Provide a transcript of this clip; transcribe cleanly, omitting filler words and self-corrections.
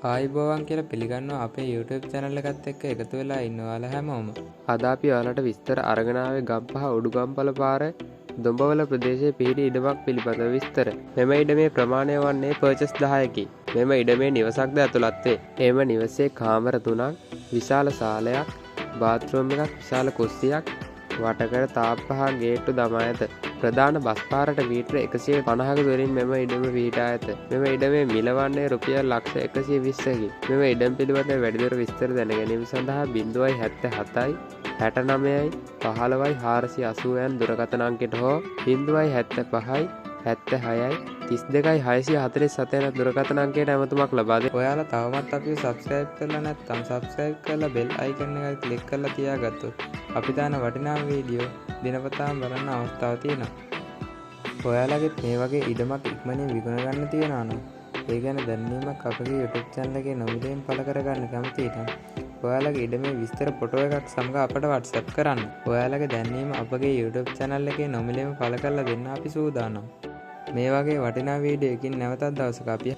ආයිබෝවන් කියලා පිළිගන්නවා අපේ YouTube channel එකත් එක්ක එකතු වෙලා ඉන්න ඔයාලා හැමෝම. අද අපි ඔයාලට විස්තර අරගෙන ආවේ ගම්පහ උඩුගම්පල පාර දොඹවල ප්‍රදේශයේ පිහිටි ඉඩමක් පිළිබඳව විස්තර. මෙම ඉඩමේ ප්‍රමාණය වන්නේ පර්චස් 10කි. මෙම ඉඩමේ නිවසක්ද ඇතුළත් වේ. එම නිවසේ කාමර 3ක්, විශාල සාලයක්, බාත්රූම් එකක්, විශාල කුස්සියක්, වටකර තාප්ප හා ගේට්ටු දමා ඇත. ප්‍රධාන බස් පාරට මීටර 150ක දුරින් මෙම ඉඩම පිහිටා ඇත. මෙම ඉඩමේ මිල වන්නේ රුපියල් ලක්ෂ 120කි. මෙම ඉඩම් පිළිබඳව වැඩිදුර විස්තර දැන ගැනීම සඳහා 077යි 69යි 15යි 480 යන දුරකථන අංකයට හෝ 075යි 76යි 32යි 647 යන දුරකථන අංකයට ඇමතුමක් ලබා දෙන්න. ඔයාලා තවමත් අපිව subscribe කරලා නැත්නම් subscribe කරලා bell icon එක click කරලා තියාගත්තොත් අපි දාන වටිනා වීඩියෝ දිනපතාම බලන්න අවස්ථාව තියෙනවා. ඔයාලගෙත් මේ වගේ ඉඩමක් ඉක්මනින් විකුණ ගන්න තියෙනවා නම් ඒ ගැන දැනීමක් අපගේ YouTube channel එකේ නොමිලෙන් පළ කරගන්න කැමති නම් ඔයාලගේ ඉඩමේ විස්තර ෆොටෝ එකක් සමග අපට WhatsApp කරන්න. ඔයාලගේ දැනීම අපගේ YouTube channel එකේ නොමිලෙන් පළ කරලා දෙන්න අපි සූදානම්. මේ වගේ වටිනා වීඩියෝ එකකින් නැවතත් දවසක අපි